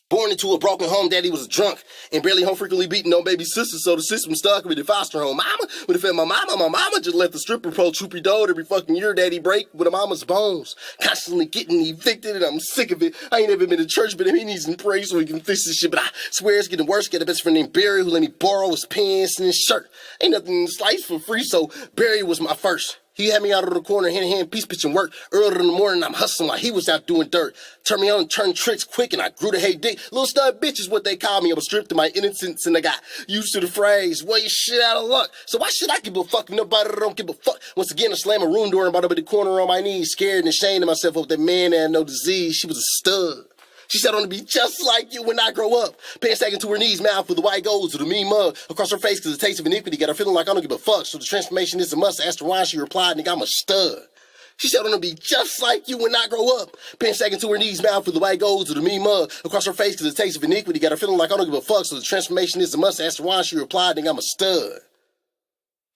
Born into a broken home, daddy was a drunk and barely home, frequently beating on baby sisters, so the system stuck with the foster home. Mama would have fed my mama just left the stripper pole troopy dog every fucking year. Daddy break with a mama's bones, constantly getting evicted, and I'm sick of it. I ain't never been to church, but he needs some praise so he can fix this shit. But I swear it's getting worse. Got a best friend named Barry who let me borrow his pants and his shirt. Ain't nothing sliced for free, so Barry was my first. He had me out of the corner, hand-to-hand peace pitching work. Early in the morning, I'm hustling like he was out doing dirt. Turned me on, turned tricks quick, and I grew to hate dick. Lil Z-STUD bitch is what they call me. I was stripped of my innocence, and I got used to the phrase, well, you shit out of luck. So why should I give a fuck if nobody don't give a fuck? Once again, I slam a room door and brought up in the corner on my knees, scared and ashamed of myself of that man that had no disease. She was a stud. She said I want to be just like you when I grow up. Pants sagging to her knees, mouth with the white gold to the mean mug across her face because the taste of iniquity got her feeling like I don't give a fuck. So the transformation is a must. Asked her why, she replied, nigga, I'm a stud. She said I want to be just like you when I grow up. Pants sagging to her knees, mouth with the white gold to the mean mug across her face because the taste of iniquity got her feeling like I don't give a fuck. So the transformation is a must. Asked her why, she replied, nigga, I'm a stud.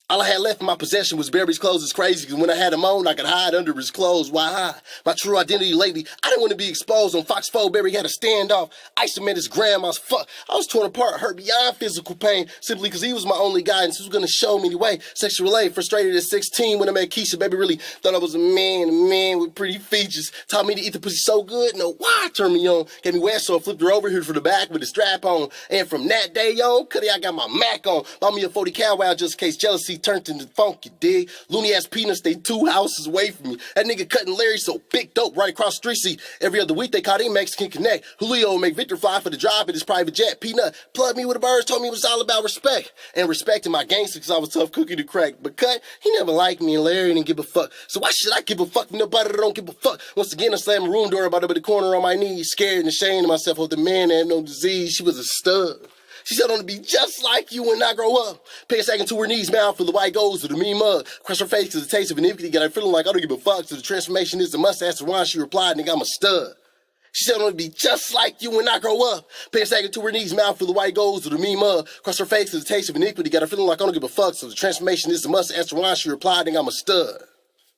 All I had left in my possession was Barry's clothes. It's crazy, because when I had him on, I could hide under his clothes. Why hide? My true identity lately, I didn't want to be exposed. On Fox 4, Barry had a standoff. I used to met his grandma's fuck. I was torn apart, hurt beyond physical pain, simply because he was my only guidance. He was going to show me the way. Sexual relay, frustrated at 16 when I met Keisha. Baby really thought I was a man with pretty features. Taught me to eat the pussy so good, no why turned me on. Gave me wet, so I flipped her over here for the back with the strap on. And from that day on, cutty, I got my Mac on. Bought me a 40 cal wow just in case jealousy turned into funk, you dig? Looney ass peanuts, they 2 houses away from me. That nigga cutting Larry so big dope right across the street. See, every other week they called him Mexican Connect. Julio make Victor fly for the drive in his private jet. Peanut plugged me with the birds, told me it was all about respect. And respecting my gangster because I was a tough cookie to crack. But Cut, he never liked me and Larry didn't give a fuck. So why should I give a fuck if nobody don't give a fuck? Once again, I slammed a room door about up in the corner on my knees, scared and ashamed of myself of the man that had no disease. She was a stud. She said I want to be just like you when I grow up. Pants sagging to her knees, mouth full of white gold to the mean mug. Across her face because the taste of iniquity got her feeling like I don't give a fuck. So the transformation is a must. Asked her why, she replied, nigga, I'm a stud. She said I want to be just like you when I grow up. Pants sagging to her knees, mouth full of white gold to the mean mug. Across her face because the taste of iniquity got her feeling like I don't give a fuck. So the transformation is a must. Asked her why, she replied, nigga, I'm a stud.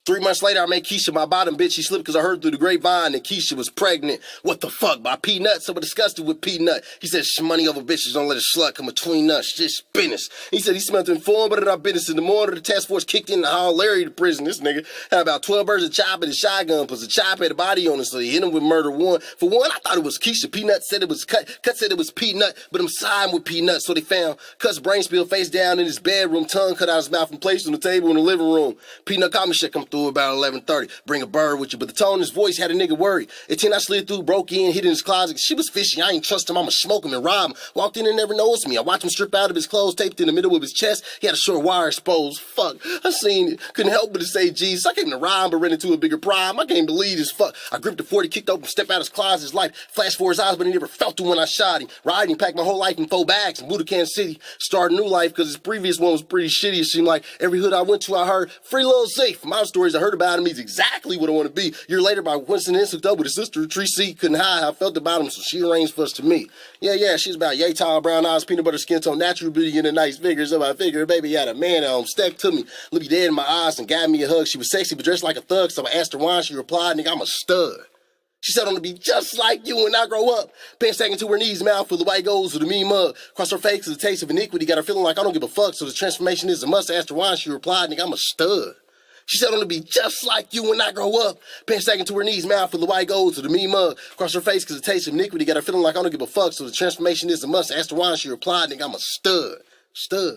3 months later, I made Keisha my bottom bitch. She slipped because I heard through the grapevine that Keisha was pregnant. What the fuck, by Peanut? So disgusted with Peanut. He said, money over bitches, don't let a slut come between us. Just business. He said he smelled informed about our business in the morning. The task force kicked in and hauled Larry to prison. This nigga had about 12 birds of chop at his shotgun, plus a chop had a body on it, so he hit him with murder 1. For 1, I thought it was Keisha. Peanut said it was Cut. Cut said it was Peanut, but I'm siding with Peanut. So they found Cut's brain spill face down in his bedroom, tongue cut out his mouth and placed on the table in the living room. Peanut called me shit come through about 11:30. Bring a bird with you, but the tone in his voice had a nigga worried. At 10, I slid through, broke in, hid in his closet. She was fishy. I ain't trust him. I'ma smoke him and rob him. Walked in and never noticed me. I watched him strip out of his clothes, taped in the middle of his chest. He had a short wire exposed. Fuck. I seen it. Couldn't help but to say, Jesus. I came to rhyme, but ran into a bigger problem. I can't believe this fuck. I gripped the 40, kicked open, stepped out his closet. His life flashed for his eyes, but he never felt it when I shot him. Riding, packed my whole life in 4 bags and moved to Kansas City. Started a new life because his previous one was pretty shitty. It seemed like every hood I went to, I heard free Lil Z. From my stories I heard about him, he's exactly what I want to be. A year later, by coincidence, hooked up with his sister, Tree Seat, couldn't hide how I felt about him, so she arranged for us to meet. Yeah, she's about yay tall, brown eyes, peanut butter skin tone, natural beauty, and a nice figure. So I figured, baby, had a man at home, stepped to me, looked me dead in my eyes, and gave me a hug. She was sexy, but dressed like a thug, so I asked her why. She replied, nigga, I'm a stud. She said I want to be just like you when I grow up. Pants sagging to her knees, mouth full of white gold to the mean mug. Across her face because the taste of iniquity got her feeling like I don't give a fuck, so the transformation is a must. Asked her why. She replied, nigga, I'm a stud. She said I want to be just like you when I grow up. Pants sagging to her knees, mouth full of white gold to the mean mug. Across her face because the taste of iniquity got her feeling like I don't give a fuck, so the transformation is a must. Asked her why. She replied, nigga, I'm a stud. Stud.